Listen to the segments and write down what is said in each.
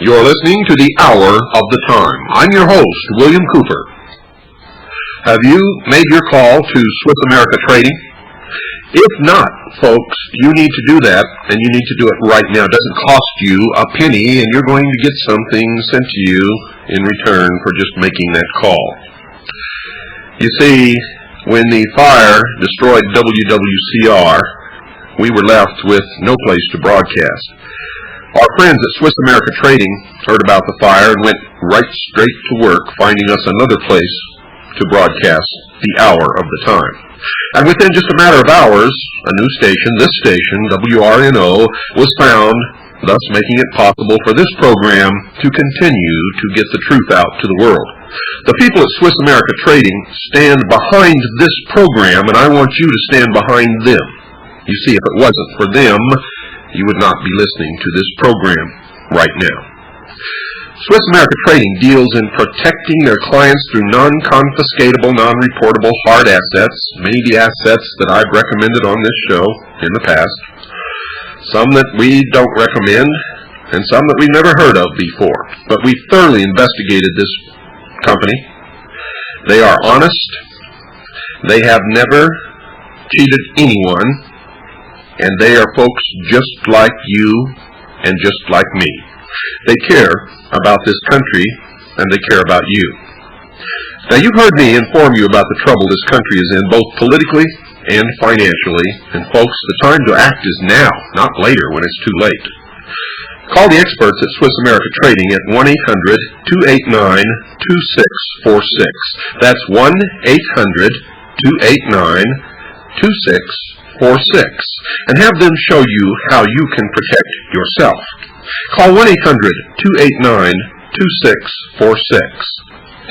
You're listening to the Hour of the Time. I'm your host, William Cooper. Have you made your call to Swiss America Trading? If not, folks, you need to do that, and you need to do it right now. It doesn't cost you a penny, and you're going to get something sent to you in return for just making that call. You see, when the fire destroyed WWCR, we were left with no place to broadcast. Our friends at Swiss America Trading heard about the fire and went right straight to work finding us another place to broadcast the Hour of the Time. And within just a matter of hours, a new station, this station, WRNO, was found, thus making it possible for this program to continue to get the truth out to the world. The people at Swiss America Trading stand behind this program, and I want you to stand behind them. You see, if it wasn't for them, you would not be listening to this program right now. Swiss America Trading deals in protecting their clients through non-confiscatable, non-reportable hard assets, many of the assets that I've recommended on this show in the past, some that we don't recommend, and some that we've never heard of before. But we've thoroughly investigated this company. They are honest. They have never cheated anyone. And they are folks just like you and just like me. They care about this country, and they care about you. Now, you've heard me inform you about the trouble this country is in, both politically and financially. And folks, the time to act is now, not later when it's too late. Call the experts at Swiss America Trading at 1-800-289-2646. That's 1-800-289-2646. And have them show you how you can protect yourself. Call 1-800-289-2646.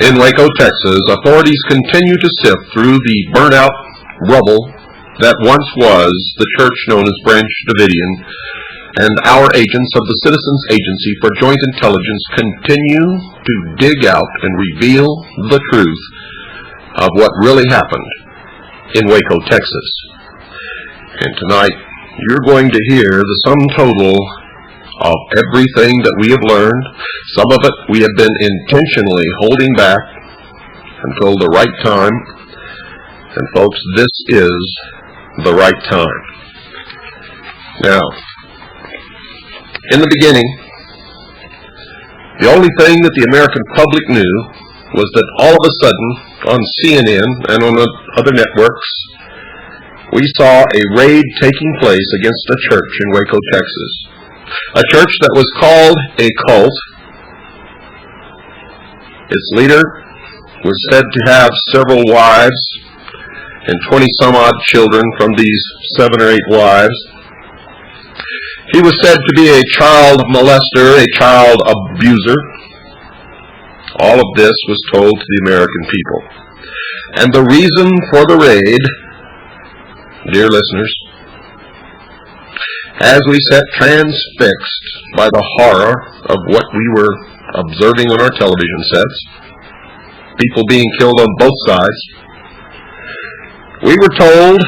In Waco, Texas, authorities continue to sift through the burnt-out rubble that once was the church known as Branch Davidian, and our agents of the Citizens Agency for Joint Intelligence continue to dig out and reveal the truth of what really happened in Waco, Texas. And tonight, you're going to hear the sum total of everything that we have learned. Some of it we have been intentionally holding back until the right time. And folks, this is the right time. Now, in the beginning, the only thing that the American public knew was that all of a sudden, on CNN and on the other networks, we saw a raid taking place against a church in Waco, Texas. A church that was called a cult. Its leader was said to have several wives and 20-some-odd children from these 7 or 8 wives. He was said to be a child molester, a child abuser. All of this was told to the American people. And the reason for the raid, dear listeners, as we sat transfixed by the horror of what we were observing on our television sets, people being killed on both sides, we were told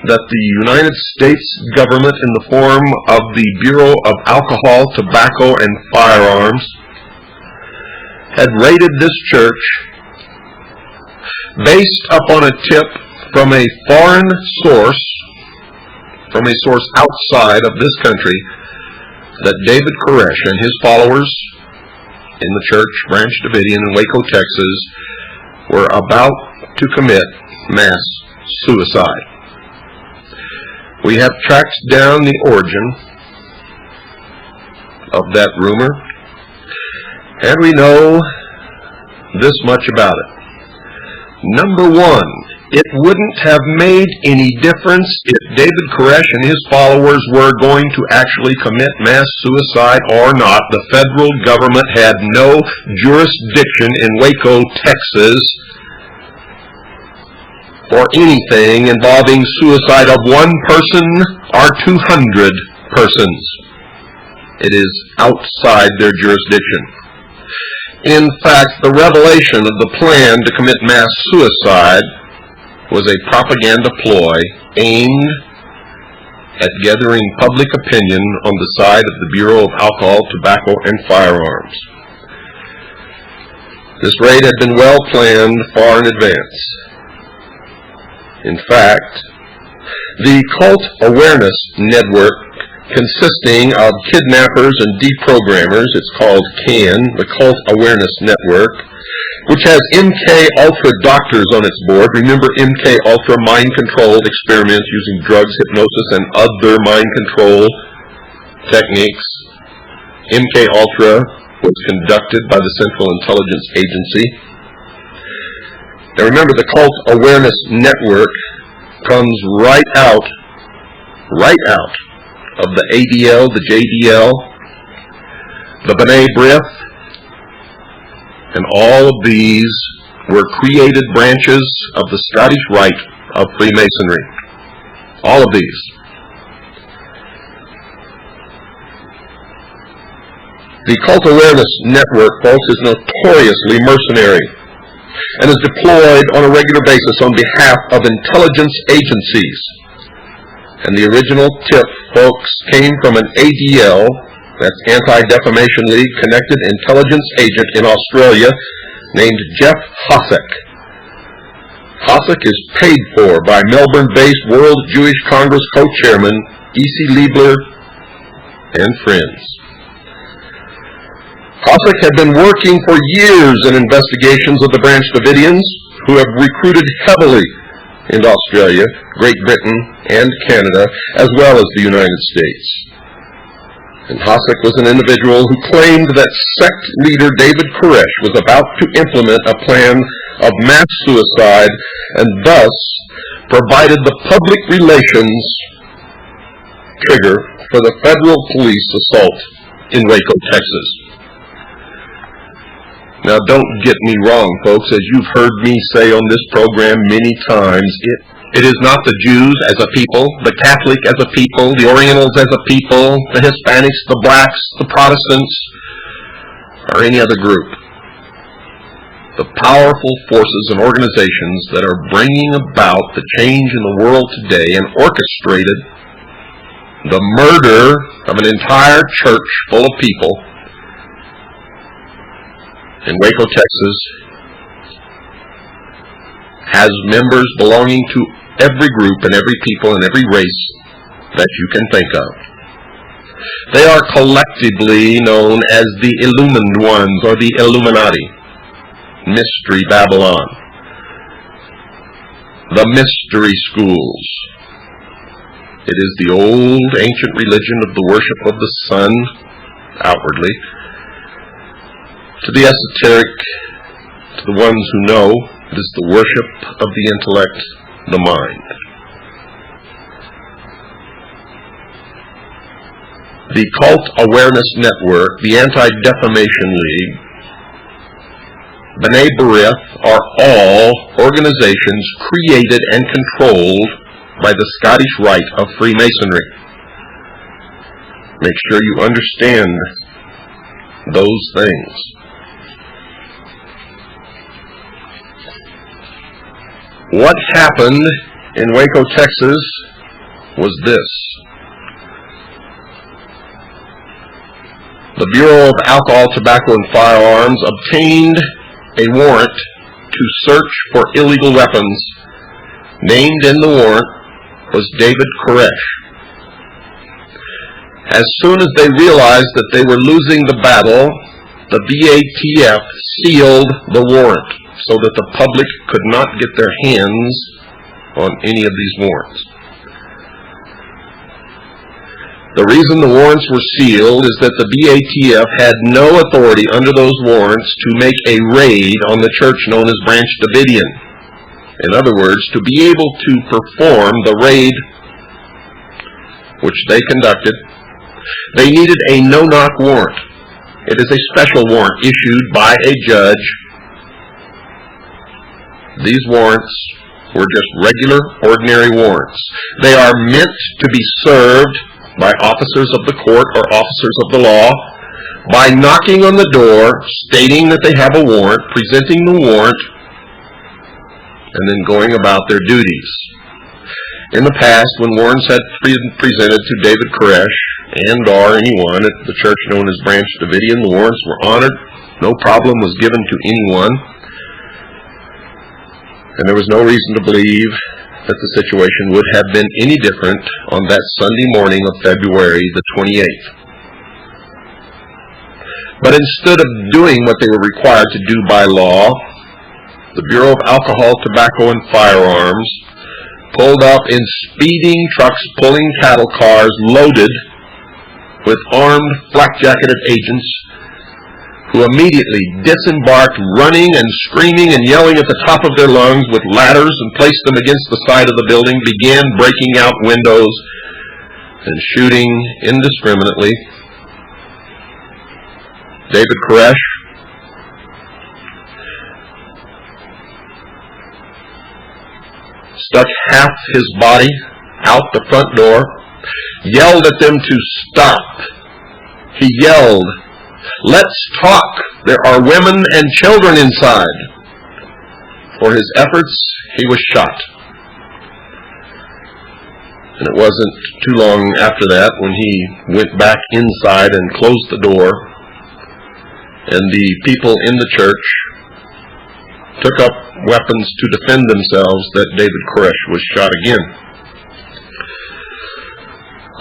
that the United States government, in the form of the Bureau of Alcohol, Tobacco, and Firearms, had raided this church based upon a tip from a foreign source, from a source outside of this country, that David Koresh and his followers in the church, Branch Davidian in Waco, Texas, were about to commit mass suicide. We have tracked down the origin of that rumor, and we know this much about it. Number one, it wouldn't have made any difference if David Koresh and his followers were going to actually commit mass suicide or not. The federal government had no jurisdiction in Waco, Texas, for anything involving suicide of 1 person or 200 persons. It is outside their jurisdiction. In fact, the revelation of the plan to commit mass suicide was a propaganda ploy aimed at gathering public opinion on the side of the Bureau of Alcohol, Tobacco, and Firearms. This raid had been well planned far in advance. In fact, the Cult Awareness Network, consisting of kidnappers and deprogrammers, it's called CAN, the Cult Awareness Network, which has MK Ultra doctors on its board. Remember MK Ultra, mind control experiments using drugs, hypnosis, and other mind control techniques. MK Ultra was conducted by the Central Intelligence Agency. Now remember, the Cult Awareness Network comes right out of the ADL, the JDL, the B'nai B'rith, and all of these were created branches of the Scottish Rite of Freemasonry. All of these. The Cult Awareness Network, folks, is notoriously mercenary and is deployed on a regular basis on behalf of intelligence agencies. And the original tip, folks, came from an ADL, that's Anti-Defamation League, connected intelligence agent in Australia named Jeff Hossack. Hossack is paid for by Melbourne-based World Jewish Congress co-chairman E.C. Liebler and friends. Hossack had been working for years in investigations of the Branch Davidians, who have recruited heavily into Australia, Great Britain, and Canada, as well as the United States. And Hossack was an individual who claimed that sect leader David Koresh was about to implement a plan of mass suicide and thus provided the public relations trigger for the federal police assault in Waco, Texas. Now don't get me wrong, folks, as you've heard me say on this program many times, it is not the Jews as a people, the Catholic as a people, the Orientals as a people, the Hispanics, the blacks, the Protestants, or any other group. The powerful forces and organizations that are bringing about the change in the world today and orchestrated the murder of an entire church full of people in Waco, Texas, has members belonging to every group and every people and every race that you can think of. They are collectively known as the Illumined Ones, or the Illuminati, Mystery Babylon, the Mystery Schools. It is the old ancient religion of the worship of the sun, outwardly, to the esoteric, to the ones who know, it is the worship of the intellect, the mind. The Cult Awareness Network, the Anti-Defamation League, B'nai B'rith are all organizations created and controlled by the Scottish Rite of Freemasonry. Make sure you understand those things. What happened in Waco, Texas was this. The Bureau of Alcohol, Tobacco, and Firearms obtained a warrant to search for illegal weapons. Named in the warrant was David Koresh. As soon as they realized that they were losing the battle, the BATF sealed the warrant so that the public could not get their hands on any of these warrants. The reason the warrants were sealed is that the BATF had no authority under those warrants to make a raid on the church known as Branch Davidian. In other words, to be able to perform the raid which they conducted, they needed a no-knock warrant. It is a special warrant issued by a judge. These warrants were just regular, ordinary warrants. They are meant to be served by officers of the court or officers of the law by knocking on the door, stating that they have a warrant, presenting the warrant, and then going about their duties. In the past, when warrants had presented to David Koresh and or anyone at the church known as Branch Davidian, the warrants were honored. No problem was given to anyone. And there was no reason to believe that the situation would have been any different on that Sunday morning of February the 28th. But instead of doing what they were required to do by law, the Bureau of Alcohol, Tobacco, and Firearms pulled up in speeding trucks pulling cattle cars loaded with armed, flak-jacketed agents who immediately disembarked, running and screaming and yelling at the top of their lungs with ladders, and placed them against the side of the building, began breaking out windows and shooting indiscriminately. David Koresh stuck half his body out the front door, yelled at them to stop. He yelled, "Let's talk. There are women and children inside." For his efforts, he was shot. And it wasn't too long after that when he went back inside and closed the door, and the people in the church took up weapons to defend themselves, that David Koresh was shot again.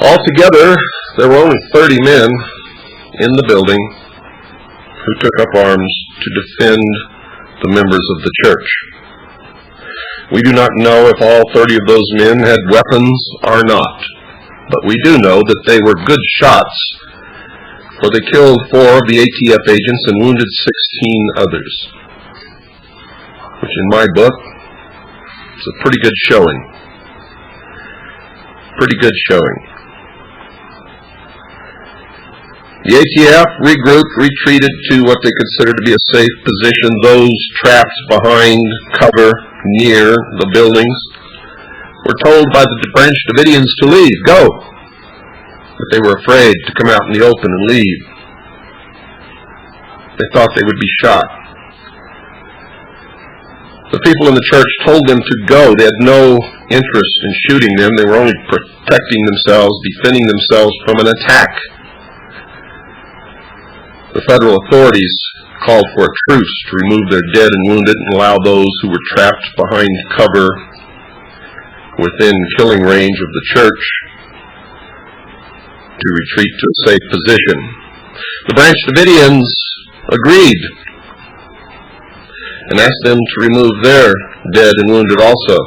Altogether, there were only 30 men in the building who took up arms to defend the members of the church. We do not know if all 30 of those men had weapons or not, but we do know that they were good shots, for they killed 4 of the ATF agents and wounded 16 others, which in my book is a pretty good showing. Pretty good showing. The ATF regrouped, retreated to what they considered to be a safe position. Those trapped behind cover near the buildings were told by the Branch Davidians to leave, go. But they were afraid to come out in the open and leave. They thought they would be shot. The people in the church told them to go. They had no interest in shooting them. They were only protecting themselves, defending themselves from an attack. The federal authorities called for a truce to remove their dead and wounded and allow those who were trapped behind cover within killing range of the church to retreat to a safe position. The Branch Davidians agreed and asked them to remove their dead and wounded also,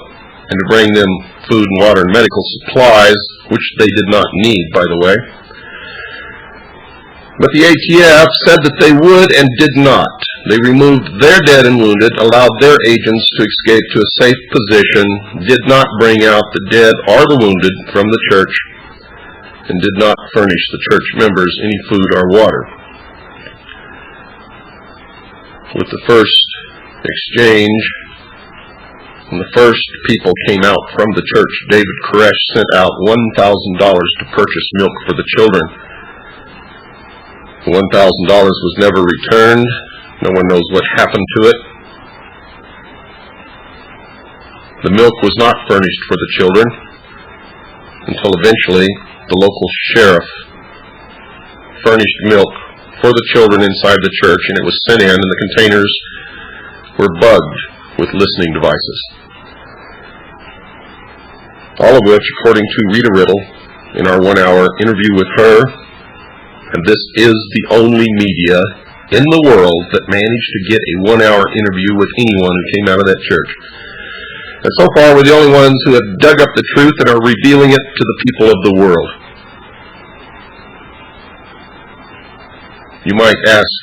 and to bring them food and water and medical supplies, which they did not need, by the way. But the ATF said that they would and did not. They removed their dead and wounded, allowed their agents to escape to a safe position, did not bring out the dead or the wounded from the church, and did not furnish the church members any food or water. With the first exchange, when the first people came out from the church, David Koresh sent out $1,000 to purchase milk for the children. The $1,000 was never returned. No one knows what happened to it. The milk was not furnished for the children until eventually the local sheriff furnished milk for the children inside the church, and it was sent in, and the containers were bugged with listening devices. All of which, according to Rita Riddle, in our 1-hour interview with her, and this is the only media in the world that managed to get a 1-hour interview with anyone who came out of that church. And so far, we're the only ones who have dug up the truth and are revealing it to the people of the world. You might ask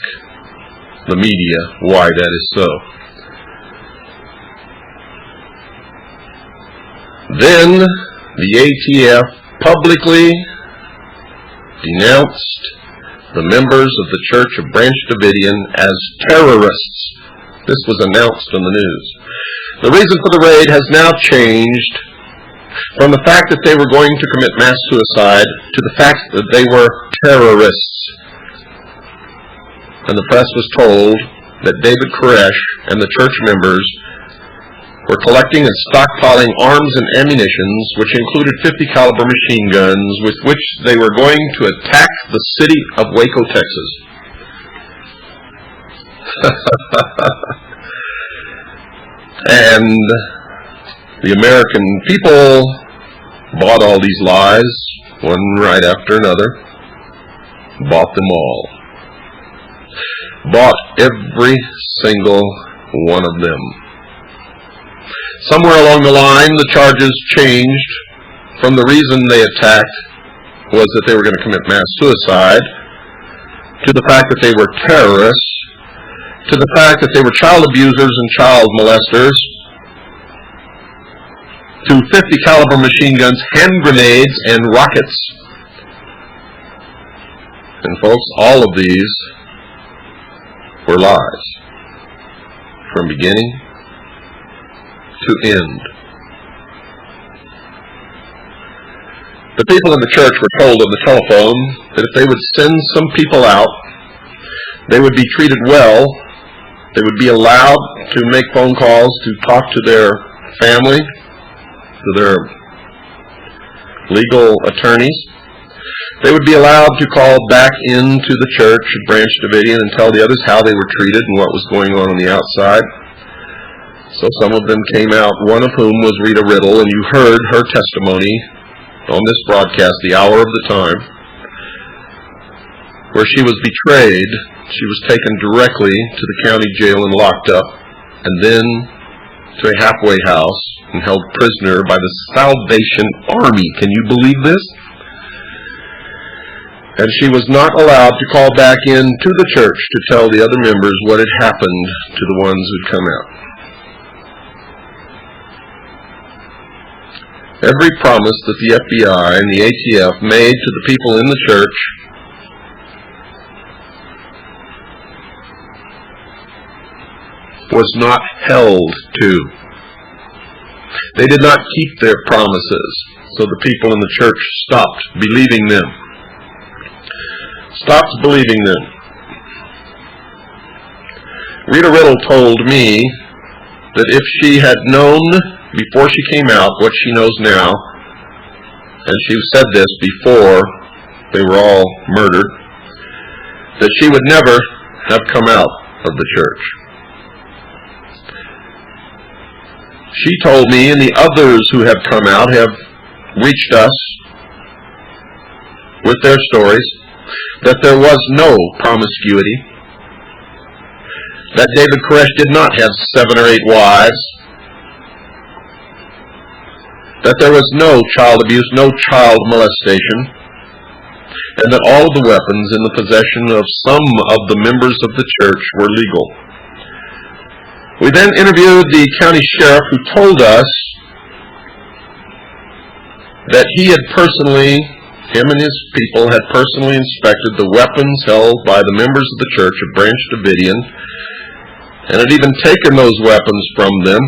the media why that is so. Then the ATF publicly denounced the members of the Church of Branch Davidian as terrorists. This was announced on the news. The reason for the raid has now changed from the fact that they were going to commit mass suicide to the fact that they were terrorists. And the press was told that David Koresh and the church members were collecting and stockpiling arms and ammunitions, which included 50 caliber machine guns, with which they were going to attack the city of Waco, Texas. And the American people bought all these lies, one right after another, bought them all. Bought every single one of them. Somewhere along the line, the charges changed from the reason they attacked was that they were going to commit mass suicide, to the fact that they were terrorists, to the fact that they were child abusers and child molesters, to 50 caliber machine guns, hand grenades, and rockets. And folks, all of these were lies, from beginning to end. The people in the church were told on the telephone that if they would send some people out, they would be treated well, they would be allowed to make phone calls to talk to their family, to their legal attorneys. They would be allowed to call back into the church at Branch Davidian and tell the others how they were treated and what was going on the outside. So some of them came out, one of whom was Rita Riddle, and you heard her testimony on this broadcast, the hour of the time, where she was betrayed. She was taken directly to the county jail and locked up, and then to a halfway house and held prisoner by the Salvation Army. Can you believe this? And she was not allowed to call back into the church to tell the other members what had happened to the ones who'd come out. Every promise that the FBI and the ATF made to the people in the church was not held to. They did not keep their promises, so the people in the church stopped believing them. Stopped believing them. Rita Riddle told me that if she had known before she came out what she knows now, and she said this before they were all murdered, that she would never have come out of the church. She told me, and the others who have come out have reached us with their stories, that there was no promiscuity, that David Koresh did not have 7 or 8 wives, that there was no child abuse, no child molestation, and that all of the weapons in the possession of some of the members of the church were legal. We then interviewed the county sheriff, who told us that he had personally, him and his people, had personally inspected the weapons held by the members of the church of Branch Davidian, and had even taken those weapons from them,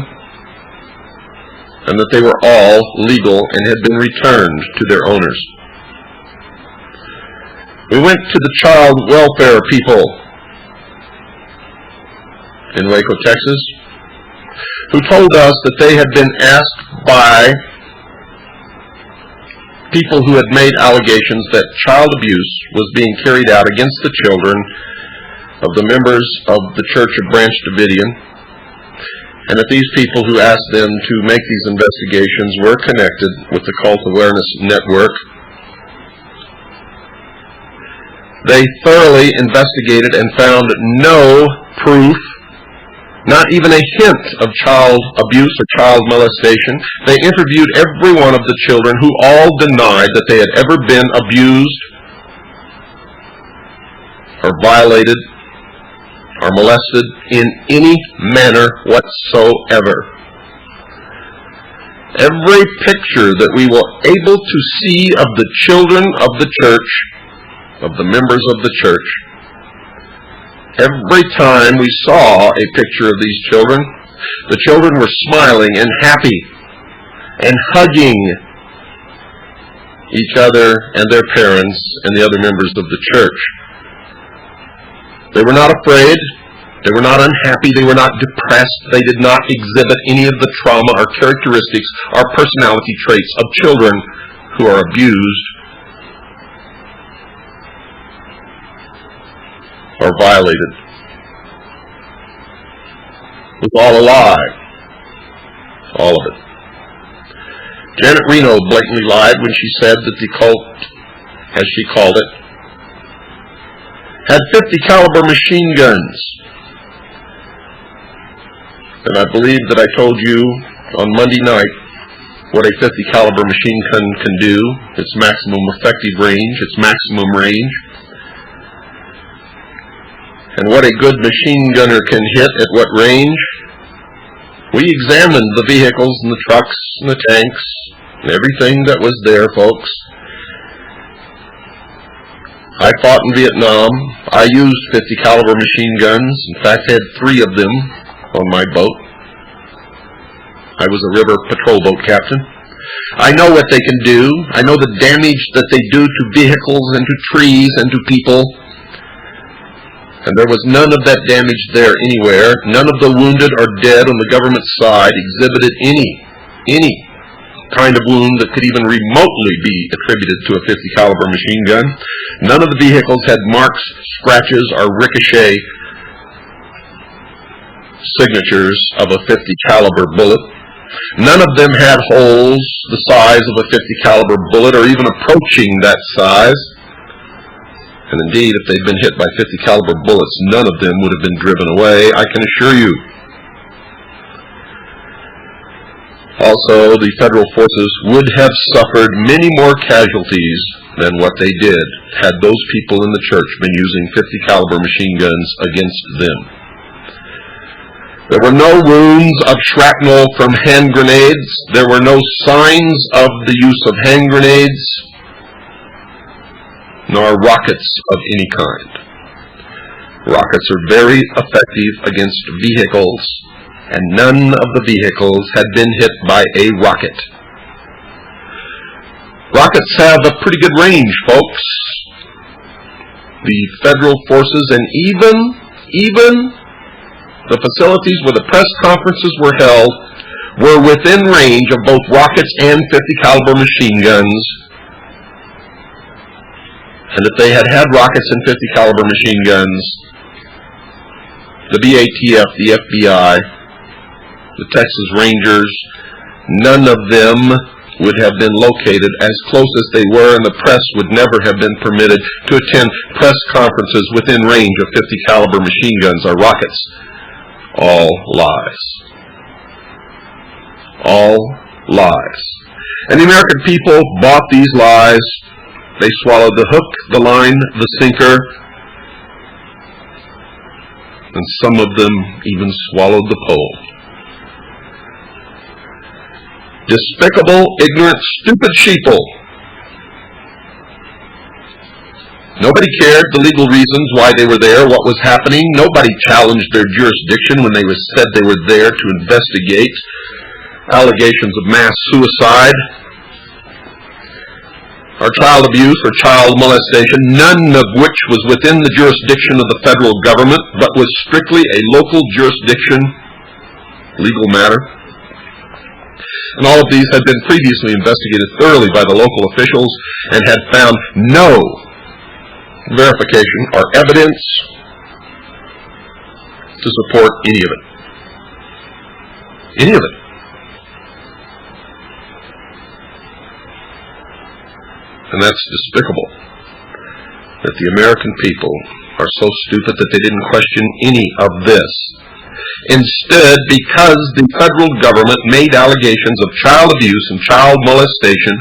and that they were all legal and had been returned to their owners. We went to the child welfare people in Waco, Texas, who told us that they had been asked by people who had made allegations that child abuse was being carried out against the children of the members of the Church of Branch Davidian, and that these people who asked them to make these investigations were connected with the Cult Awareness Network. They thoroughly investigated and found no proof, not even a hint of child abuse or child molestation. They interviewed every one of the children, who all denied that they had ever been abused or violated or molested in any manner whatsoever. Every picture that we were able to see of the children of the church, of the members of the church, every time we saw a picture of these children, the children were smiling and happy and hugging each other and their parents and the other members of the church. They were not afraid They were not unhappy. They were not depressed. They did not exhibit any of the trauma or characteristics or personality traits of children who are abused or violated. It was all a lie. All of it. Janet Reno blatantly lied when she said that the cult, as she called it, had 50 caliber machine guns. And I believe that I told you on Monday night what a 50 caliber machine gun can do, its maximum effective range, its maximum range, and what a good machine gunner can hit at what range. We examined the vehicles and the trucks and the tanks and everything that was there, folks. I fought in Vietnam. I used 50 caliber machine guns. In fact, I had 3 of them on my boat. I was a river patrol boat captain. I know what they can do. I know the damage that they do to vehicles and to trees and to people. And there was none of that damage there anywhere. None of the wounded or dead on the government side exhibited any kind of wound that could even remotely be attributed to a 50 caliber machine gun. None of the vehicles had marks, scratches, or ricochet signatures of a 50 caliber bullet. None of them had holes the size of a 50 caliber bullet or even approaching that size. And indeed, if they'd been hit by 50 caliber bullets, none of them would have been driven away, I can assure you. Also, the federal forces would have suffered many more casualties than what they did had those people in the church been using 50 caliber machine guns against them. There were no wounds of shrapnel from hand grenades. There were no signs of the use of hand grenades, nor rockets of any kind. Rockets are very effective against vehicles, and none of the vehicles had been hit by a rocket. Rockets have a pretty good range, folks. The federal forces and even the facilities where the press conferences were held were within range of both rockets and 50 caliber machine guns. And if they had had rockets and 50 caliber machine guns, the BATF, the FBI, the Texas Rangers, none of them would have been located as close as they were, and the press would never have been permitted to attend press conferences within range of 50 caliber machine guns or rockets. All lies. All lies. And the American people bought these lies. They swallowed the hook, the line, the sinker, and some of them even swallowed the pole. Despicable, ignorant, stupid sheeple. Nobody cared the legal reasons why they were there, what was happening. Nobody challenged their jurisdiction when they said they were there to investigate allegations of mass suicide or child abuse or child molestation, none of which was within the jurisdiction of the federal government, but was strictly a local jurisdiction legal matter. And all of these had been previously investigated thoroughly by the local officials and had found no verification or evidence to support any of it. Any of it. And that's despicable, that the American people are so stupid that they didn't question any of this. Instead, because the federal government made allegations of child abuse and child molestation,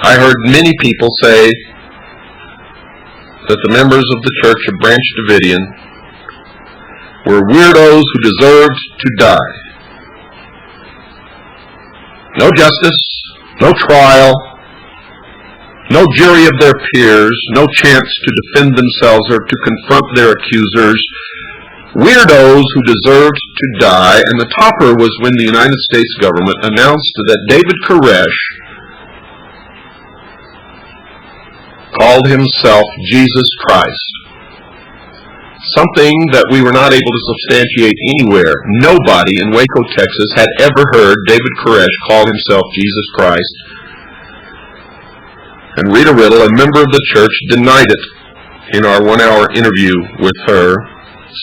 I heard many people say that the members of the Church of Branch Davidian were weirdos who deserved to die. No justice, no trial, no jury of their peers, no chance to defend themselves or to confront their accusers. Weirdos who deserved to die. And the topper was when the United States government announced that David Koresh called himself Jesus Christ. Something that we were not able to substantiate anywhere. Nobody in Waco, Texas had ever heard David Koresh call himself Jesus Christ. And Rita Riddle, a member of the church, denied it in our one-hour interview with her,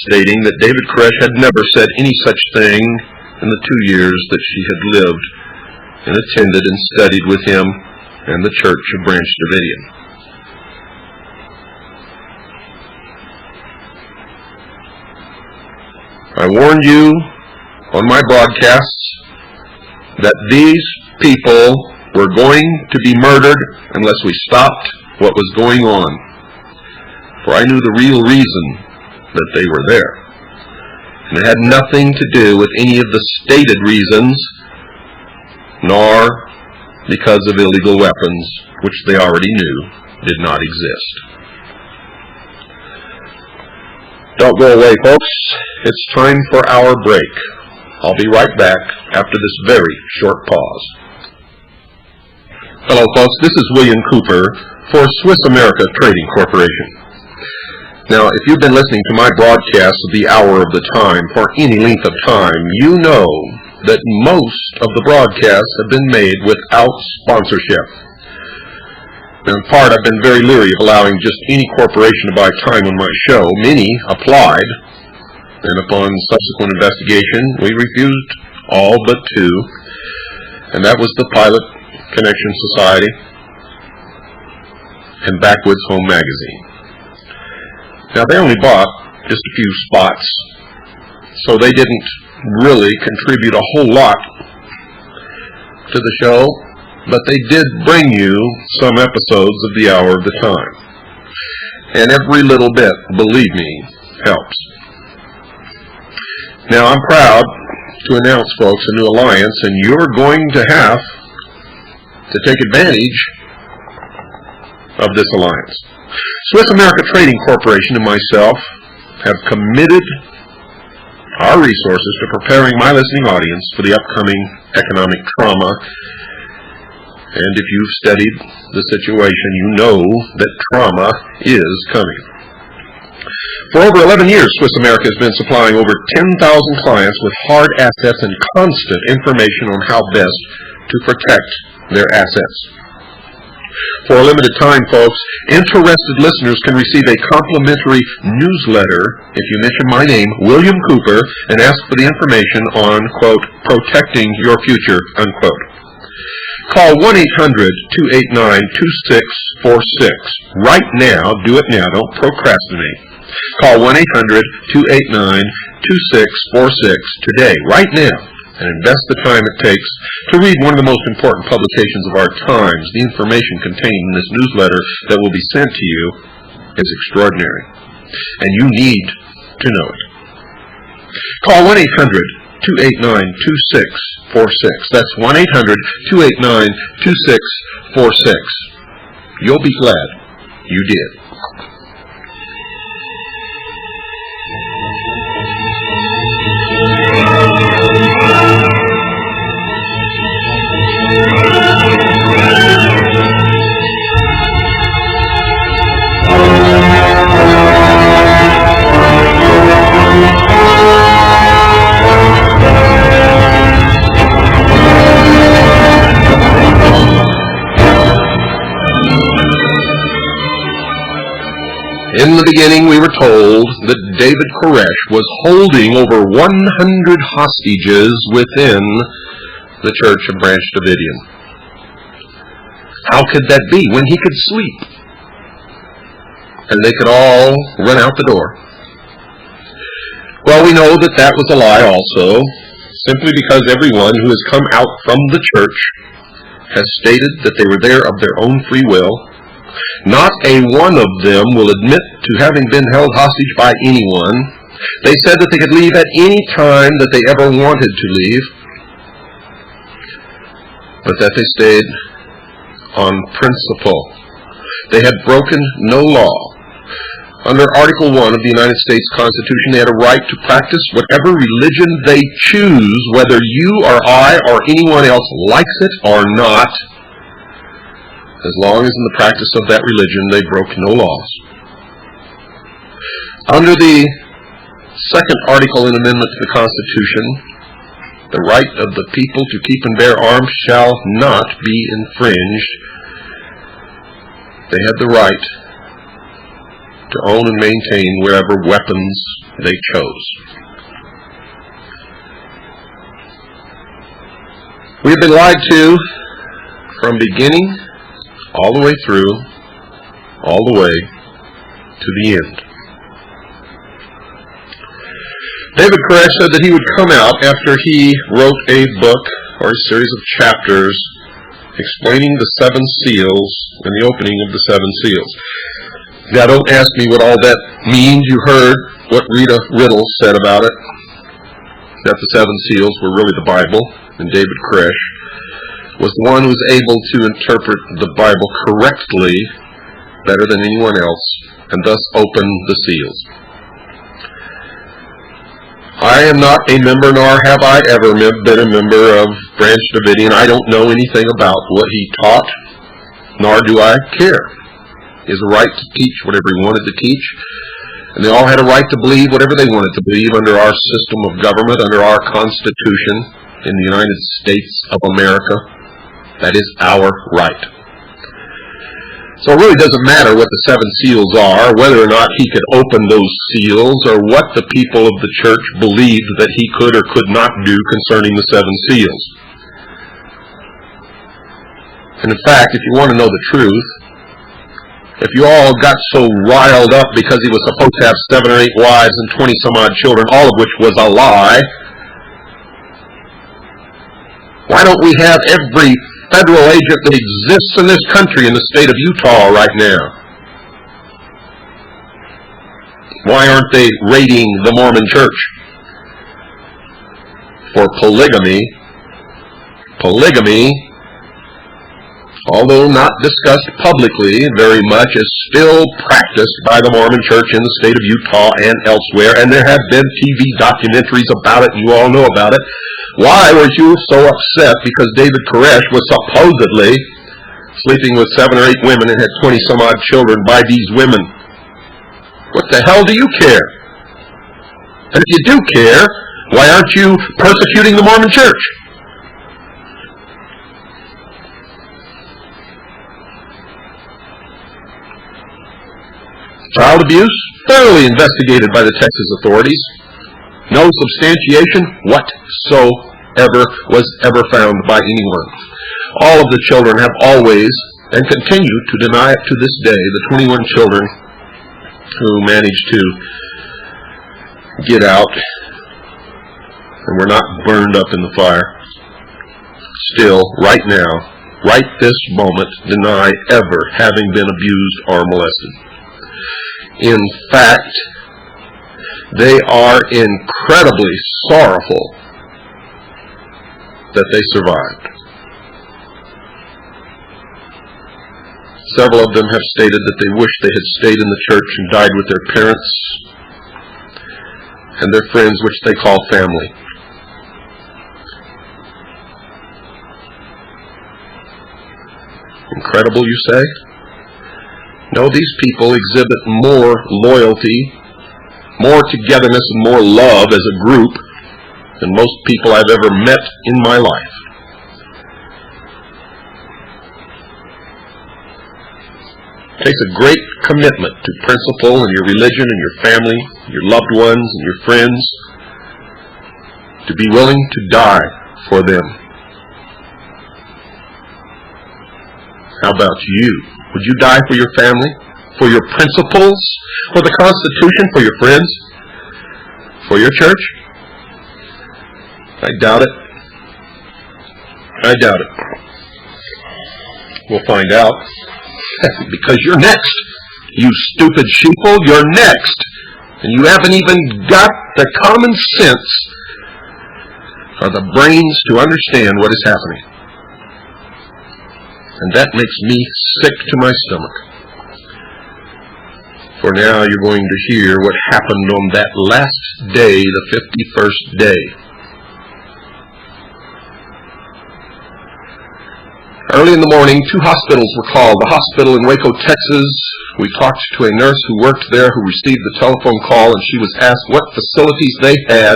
stating that David Koresh had never said any such thing in the 2 years that she had lived and attended and studied with him and the Church of Branch Davidian. I warned you on my broadcasts that these people were going to be murdered unless we stopped what was going on. For I knew the real reason that they were there. And it had nothing to do with any of the stated reasons, nor because of illegal weapons, which they already knew did not exist. Don't go away, folks. It's time for our break. I'll be right back after this very short pause. Hello, folks. This is William Cooper for Swiss America Trading Corporation. Now, if you've been listening to my broadcasts of the hour of the time for any length of time, you know that most of the broadcasts have been made without sponsorship. In part, I've been very leery of allowing just any corporation to buy time on my show. Many applied, and upon subsequent investigation, we refused all but two, and that was the Pilot Connection Society and Backwoods Home Magazine. Now, they only bought just a few spots, so they didn't really contribute a whole lot to the show, but they did bring you some episodes of the hour of the time. And every little bit, believe me, helps. Now, I'm proud to announce, folks, a new alliance, and you're going to have to take advantage of this alliance. Swiss America Trading Corporation and myself have committed our resources to preparing my listening audience for the upcoming economic trauma. And if you've studied the situation, you know that trauma is coming. For over 11 years, Swiss America has been supplying over 10,000 clients with hard assets and constant information on how best to protect their assets. For a limited time, folks, interested listeners can receive a complimentary newsletter if you mention my name, William Cooper, and ask for the information on, quote, protecting your future, unquote. Call 1-800-289-2646. Right now, do it now, don't procrastinate. Call 1-800-289-2646 today, right now, and invest the time it takes to read one of the most important publications of our times. The information contained in this newsletter that will be sent to you is extraordinary, and you need to know it. Call 1-800-289-2646. That's 1-800-289-2646. You'll be glad you did. In the beginning, we were told that David Koresh was holding over 100 hostages within the Church of Branch Davidian. How could that be when he could sleep? And they could all run out the door. Well, we know that that was a lie also, simply because everyone who has come out from the church has stated that they were there of their own free will. Not a one of them will admit to having been held hostage by anyone. They said that they could leave at any time that they ever wanted to leave, but that they stayed on principle. They had broken no law. Under Article 1 of the United States Constitution, they had a right to practice whatever religion they choose, whether you or I or anyone else likes it or not. as long as in the practice of that religion they broke no laws. Under the second article and amendment to the Constitution, the right of the people to keep and bear arms shall not be infringed. They had the right to own and maintain wherever weapons they chose. We have been lied to from beginning all the way through, all the way to the end. David Koresh said that he would come out after he wrote a book or a series of chapters explaining the seven seals and the opening of the seven seals. Now, don't ask me what all that means. You heard what Rita Riddle said about it, that the seven seals were really the Bible, and David Koresh was the one who was able to interpret the Bible correctly, better than anyone else, and thus open the seals. I am not a member, nor have I ever been a member of Branch Davidian. I don't know anything about what he taught, nor do I care. He has a right to teach whatever he wanted to teach, and they all had a right to believe whatever they wanted to believe under our system of government, under our Constitution in the United States of America. That is our right. So it really doesn't matter what the seven seals are, whether or not he could open those seals, or what the people of the church believed that he could or could not do concerning the seven seals. And in fact, if you want to know the truth, if you all got so riled up because he was supposed to have 7 or 8 wives and 20 some odd children, all of which was a lie, why don't we have every federal agent that exists in this country in the state of Utah right now? Why aren't they raiding the Mormon church for polygamy? Polygamy, although not discussed publicly very much, is still practiced by the Mormon church in the state of Utah and elsewhere, and there have been TV documentaries about it, and you all know about it. Why were you so upset because David Koresh was supposedly sleeping with 7 or 8 women and had 20 some odd children by these women? What the hell do you care? And if you do care, why aren't you persecuting the Mormon church? Child abuse, thoroughly investigated by the Texas authorities. No substantiation whatsoever was ever found by anyone. All of the children have always, and continue to deny it to this day, the 21 children who managed to get out and were not burned up in the fire, still, right now, right this moment, deny ever having been abused or molested. In fact, they are incredibly sorrowful that they survived. Several of them have stated that they wish they had stayed in the church and died with their parents and their friends, which they call family. Incredible, you say? No, these people exhibit more loyalty, more togetherness, and more love as a group than most people I've ever met in my life. It takes a great commitment to principle and your religion and your family, your loved ones and your friends, to be willing to die for them. How about you? Would you die for your family, for your principles, for the Constitution, for your friends, for your church? I doubt it. I doubt it. We'll find out. Because you're next. You stupid sheeple, you're next. And you haven't even got the common sense or the brains to understand what is happening. And that makes me sick to my stomach. For now you're going to hear what happened on that last day, the 51st day. Early in the morning, 2 hospitals were called. The hospital in WACO, Texas. We talked to a nurse who worked there who received the telephone call, and she was asked what facilities they had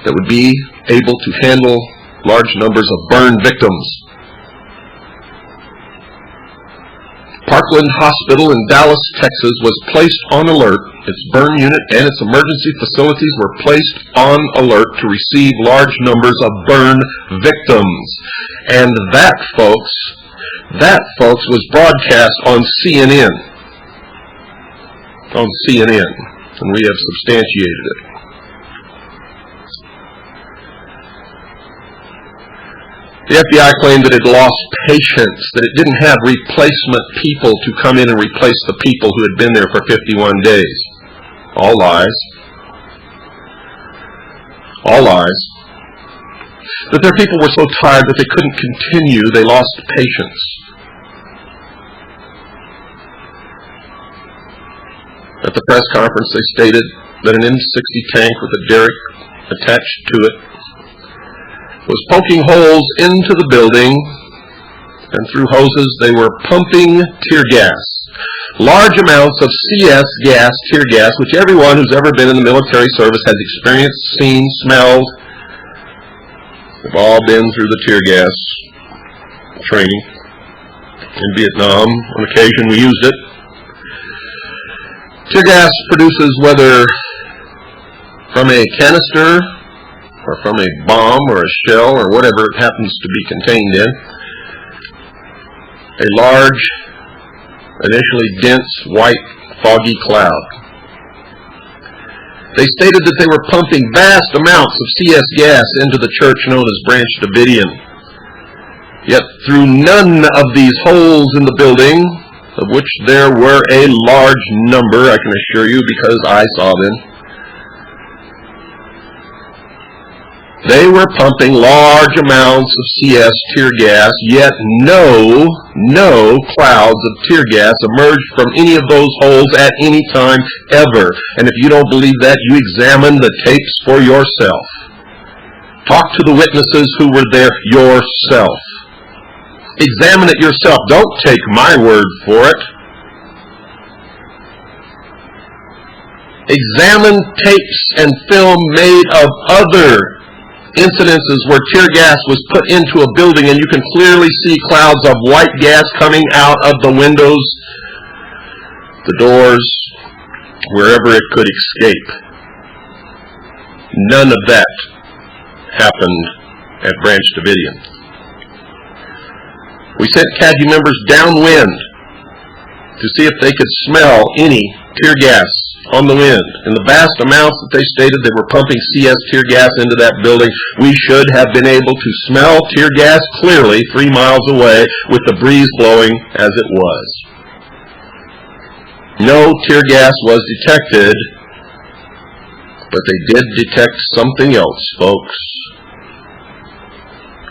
that would be able to handle large numbers of burn victims. Parkland Hospital in Dallas, Texas was placed on alert. Its burn unit and its emergency facilities were placed on alert to receive large numbers of burn victims. And that, folks, was broadcast on CNN. On CNN. And we have substantiated it. The FBI claimed that it lost patience, that it didn't have replacement people to come in and replace the people who had been there for 51 days. All lies. All lies. That their people were so tired that they couldn't continue, they lost patience. At the press conference, they stated that an M60 tank with a derrick attached to it was poking holes into the building, and through hoses they were pumping tear gas. Large amounts of CS gas, tear gas, which everyone who's ever been in the military service has experienced, seen, smelled. We've all been through the tear gas training. In Vietnam, on occasion we used it. Tear gas produces, whether from a canister or from a bomb or a shell or whatever it happens to be contained in, a large, initially dense, white, foggy cloud. They stated that they were pumping vast amounts of CS gas into the church known as Branch Davidian. Yet through none of these holes in the building, of which there were a large number, I can assure you, because I saw them, they were pumping large amounts of CS tear gas, yet no clouds of tear gas emerged from any of those holes at any time ever. And if you don't believe that, you examine the tapes for yourself. Talk to the witnesses who were there yourself. Examine it yourself. Don't take my word for it. Examine tapes and film made of other incidences where tear gas was put into a building, and you can clearly see clouds of white gas coming out of the windows, the doors, wherever it could escape. None of that happened at Branch Davidian. We sent CADU members downwind to see if they could smell any tear gas on the wind. In the vast amounts that they stated they were pumping CS tear gas into that building, we should have been able to smell tear gas clearly 3 miles away with the breeze blowing as it was. No tear gas was detected, but they did detect something else, folks.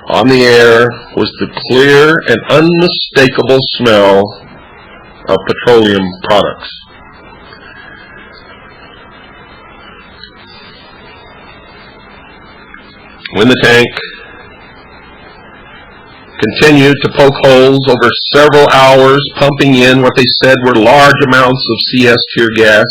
On the air was the clear and unmistakable smell of petroleum products. When the tank continued to poke holes over several hours, pumping in what they said were large amounts of CS tear gas,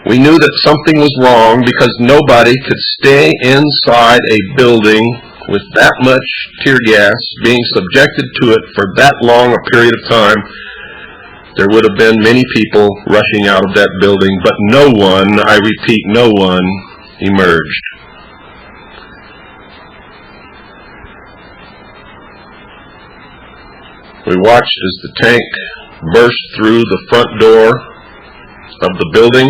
we knew that something was wrong, because nobody could stay inside a building with that much tear gas, being subjected to it for that long a period of time. There would have been many people rushing out of that building, but no one, I repeat, no one emerged. We watched as the tank burst through the front door of the building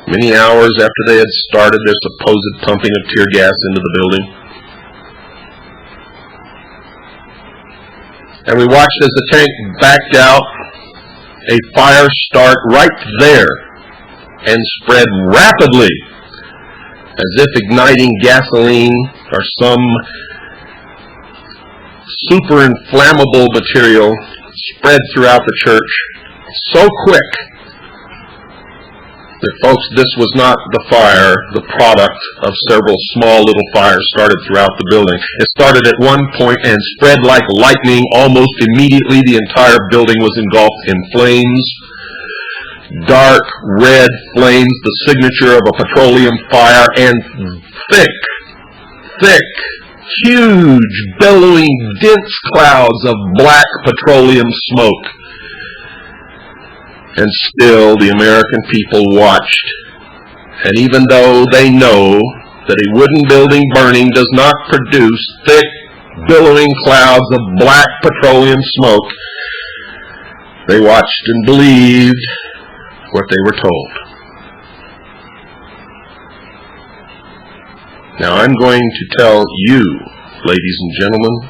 many hours after they had started their supposed pumping of tear gas into the building. And we watched as the tank backed out, a fire start right there and spread rapidly as if igniting gasoline or some super inflammable material, spread throughout the church so quick That, folks, this was not the fire, the product of several small little fires started throughout the building. It started at one point and spread like lightning. Almost immediately, the entire building was engulfed in flames. Dark red flames, the signature of a petroleum fire, and thick, huge, billowing, dense clouds of black petroleum smoke. And still the American people watched. And even though they know that a wooden building burning does not produce thick, billowing clouds of black petroleum smoke, they watched and believed what they were told. Now I'm going to tell you, ladies and gentlemen,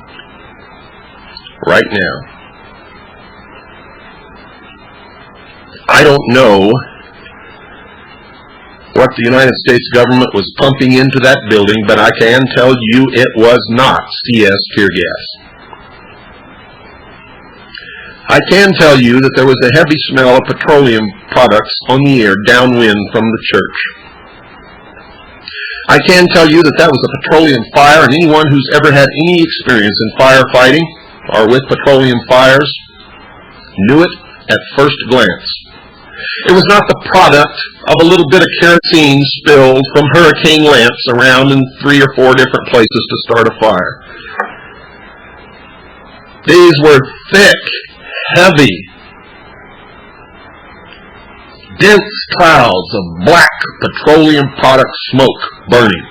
right now, I don't know what the United States government was pumping into that building, but I can tell you it was not CS tear gas. I can tell you that there was a heavy smell of petroleum products on the air downwind from the church. I can tell you that that was a petroleum fire, and anyone who's ever had any experience in firefighting or with petroleum fires knew it at first glance. It was not the product of a little bit of kerosene spilled from hurricane lamps around in 3 or 4 different places to start a fire. These were thick, heavy, dense clouds of black petroleum product smoke burning.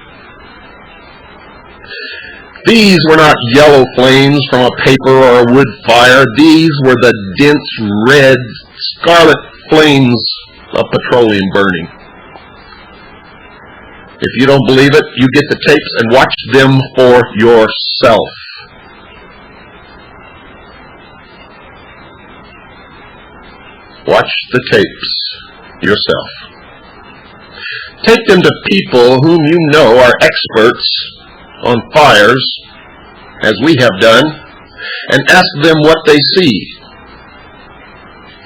These were not yellow flames from a paper or a wood fire. These were the dense red, scarlet flames of petroleum burning. If you don't believe it, you get the tapes and watch them for yourself. Watch the tapes yourself. Take them to people whom you know are experts on fires, as we have done, and ask them what they see,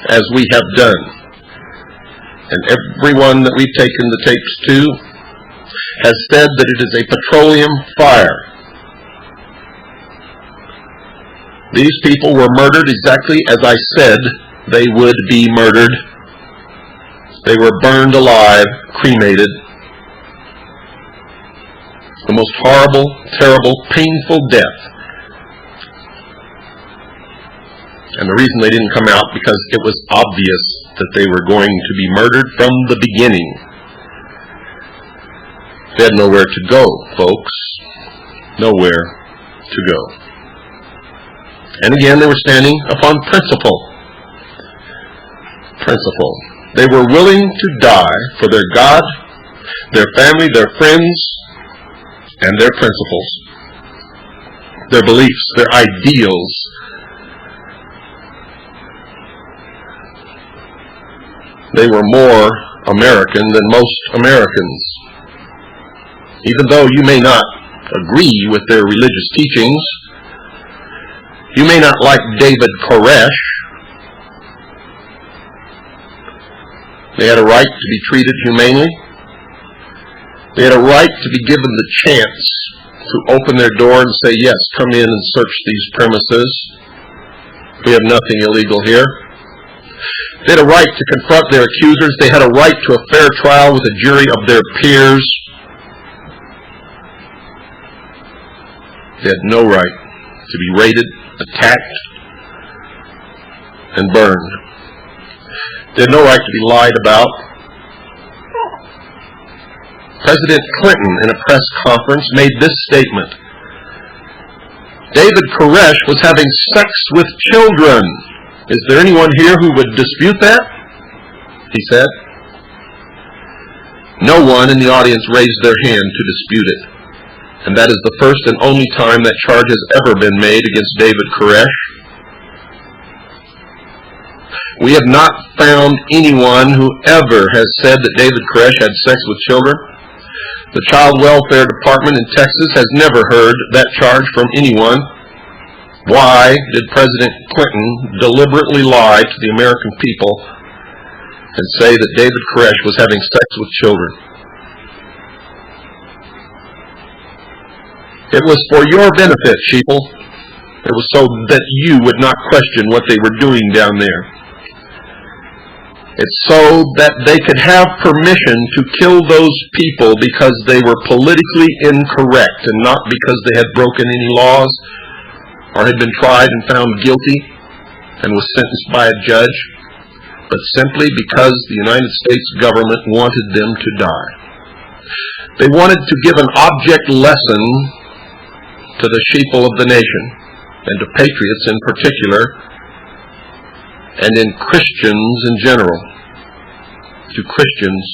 as we have done. And everyone that we've taken the tapes to has said that it is a petroleum fire. These people were murdered exactly as I said they would be murdered. They were burned alive, cremated. The most horrible, terrible, painful death. And the reason they didn't come out, because it was obvious that they were going to be murdered from the beginning. They had nowhere to go, folks. Nowhere to go. And again, they were standing upon principle. Principle. They were willing to die for their God, their family, their friends, and their principles, their beliefs, their ideals. They were more American than most Americans. Even though you may not agree with their religious teachings, you may not like David Koresh, they had a right to be treated humanely. They had a right to be given the chance to open their door and say, yes, come in and search these premises. We have nothing illegal here. They had a right to confront their accusers. They had a right to a fair trial with a jury of their peers. They had no right to be raided, attacked, and burned. They had no right to be lied about. President Clinton, in a press conference, made this statement: David Koresh was having sex with children. Is there anyone here who would dispute that? He said. No one in the audience raised their hand to dispute it. And that is the first and only time that charge has ever been made against David Koresh. We have not found anyone who ever has said that David Koresh had sex with children. The Child Welfare Department in Texas has never heard that charge from anyone. Why did President Clinton deliberately lie to the American people and say that David Koresh was having sex with children. It was for your benefit, sheeple. It was so that you would not question what they were doing down there. It's so that they could have permission to kill those people because they were politically incorrect and not because they had broken any laws or had been tried and found guilty and was sentenced by a judge, but simply because the United States government wanted them to die. They wanted to give an object lesson to the sheeple of the nation, and to patriots in particular, and in Christians in general, to Christians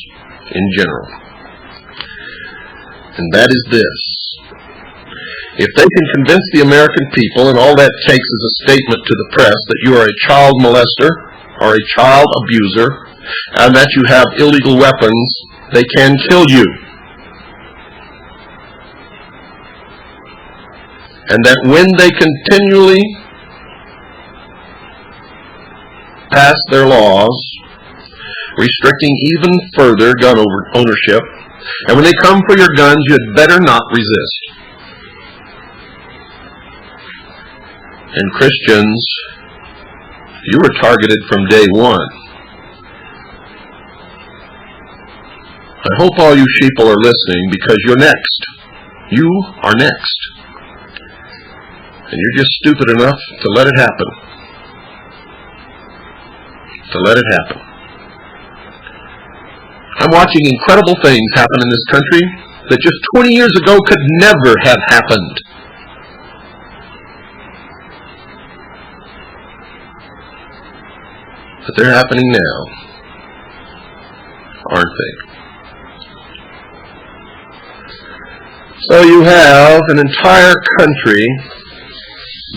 in general. And that is this. If they can convince the American people, and all that takes is a statement to the press that you are a child molester or a child abuser, and that you have illegal weapons, they can kill you. And that when they continually pass their laws restricting even further gun ownership, and when they come for your guns, you had better not resist. And Christians, you were targeted from day one. I hope all you sheeple are listening, because you're next. You are next. And you're just stupid enough to let it happen. To let it happen. I'm watching incredible things happen in this country that just 20 years ago could never have happened. But they're happening now, aren't they? So you have an entire country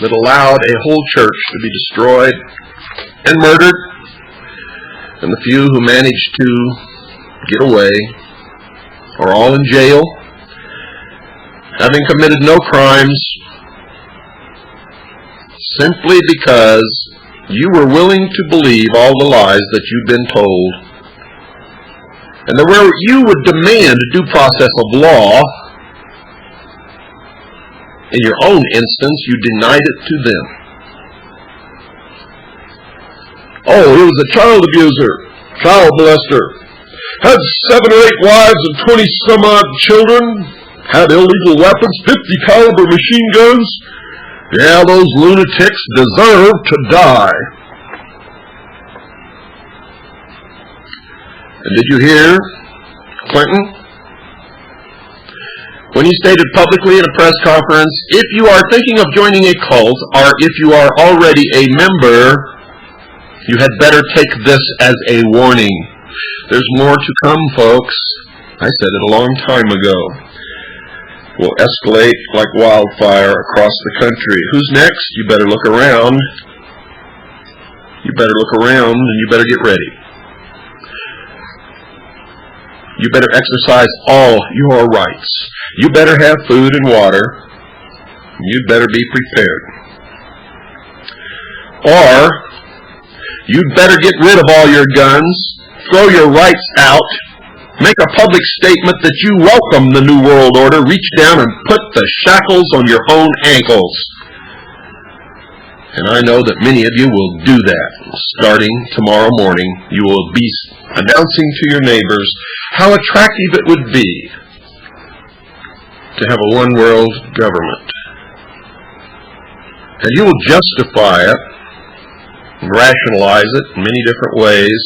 that allowed a whole church to be destroyed and murdered, and the few who managed to get away are all in jail, having committed no crimes, simply because you were willing to believe all the lies that you've been told, and that where you would demand a due process of law, in your own instance, you denied it to them. Oh, he was a child abuser, child molester, had 7 or 8 wives and 20-some-odd children, had illegal weapons, 50 caliber machine guns. Yeah, those lunatics deserve to die. And did you hear Clinton? When he stated publicly in a press conference, if you are thinking of joining a cult, or if you are already a member, you had better take this as a warning. There's more to come, folks. I said it a long time ago. Will escalate like wildfire across the country. Who's next? You better look around. You better look around, and you better get ready. You better exercise all your rights. You better have food and water. You'd better be prepared. Or, you'd better get rid of all your guns, throw your rights out, make a public statement that you welcome the New World Order, reach down and put the shackles on your own ankles. And I know that many of you will do that. Starting tomorrow morning, you will be announcing to your neighbors how attractive it would be to have a one-world government. And you will justify it and rationalize it in many different ways.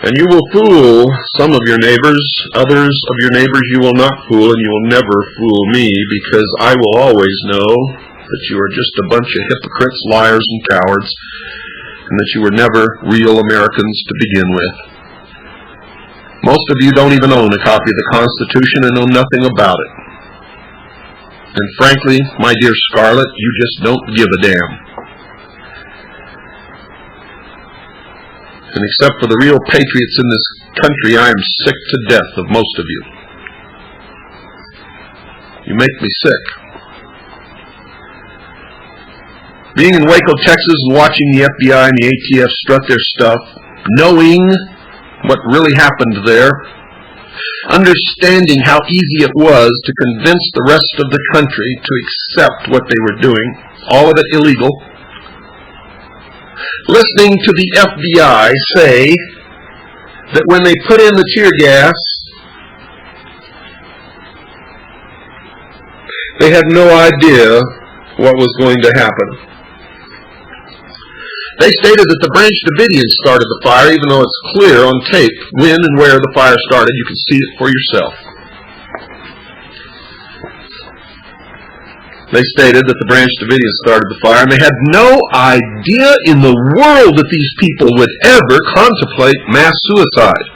And you will fool some of your neighbors. Others of your neighbors you will not fool, and you will never fool me, because I will always know that you are just a bunch of hypocrites, liars, and cowards, and that you were never real Americans to begin with. Most of you don't even own a copy of the Constitution and know nothing about it. And frankly, my dear Scarlett, you just don't give a damn. And except for the real patriots in this country, I am sick to death of most of you. You make me sick. Being in Waco, Texas, and watching the FBI and the ATF strut their stuff, knowing what really happened there, understanding how easy it was to convince the rest of the country to accept what they were doing, all of it illegal, listening to the FBI say that when they put in the tear gas, they had no idea what was going to happen. They stated that the Branch Davidians started the fire, even though it's clear on tape when and where the fire started. You can see it for yourself. They stated that the Branch Davidians started the fire, and they had no idea in the world that these people would ever contemplate mass suicide.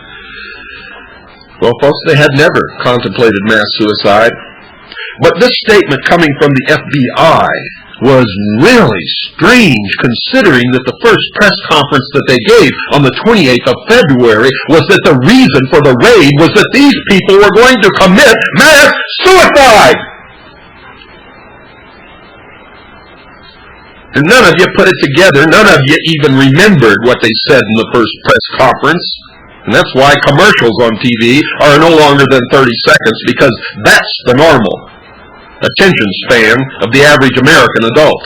Well, folks, they had never contemplated mass suicide. But this statement coming from the FBI was really strange, considering that the first press conference that they gave on the 28th of February was that the reason for the raid was that these people were going to commit mass suicide. And none of you put it together. None of you even remembered what they said in the first press conference. And that's why commercials on TV are no longer than 30 seconds, because that's the normal attention span of the average American adult.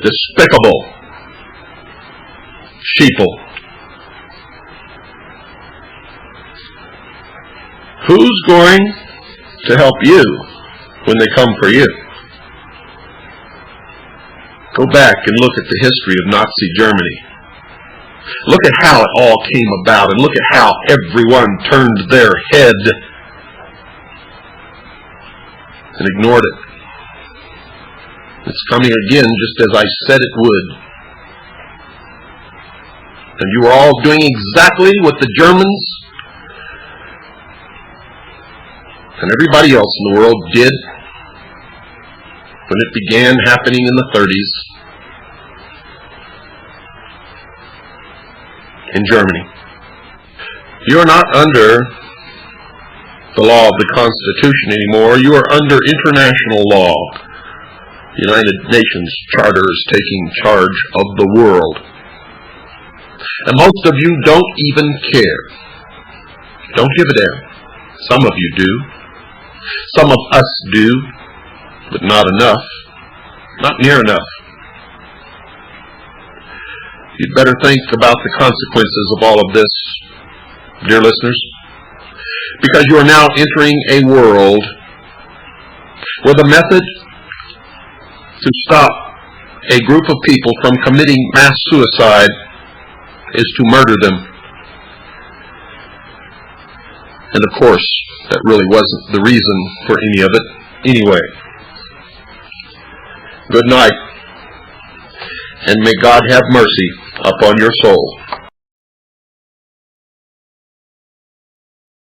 Despicable sheeple. Who's going to help you when they come for you? Go back and look at the history of Nazi Germany. Look at how it all came about, and look at how everyone turned their head and ignored it. It's coming again, just as I said it would. And you are all doing exactly what the Germans and everybody else in the world did when it began happening in the 30s. In Germany. You are not under the law of the Constitution anymore. You are under international law. The United Nations Charter is taking charge of the world. And most of you don't even care. Don't give a damn. Some of you do. Some of us do, but not enough. Not near enough. You'd better think about the consequences of all of this, dear listeners, because you are now entering a world where the method to stop a group of people from committing mass suicide is to murder them. And of course, that really wasn't the reason for any of it anyway. Good night, and may God have mercy upon your soul.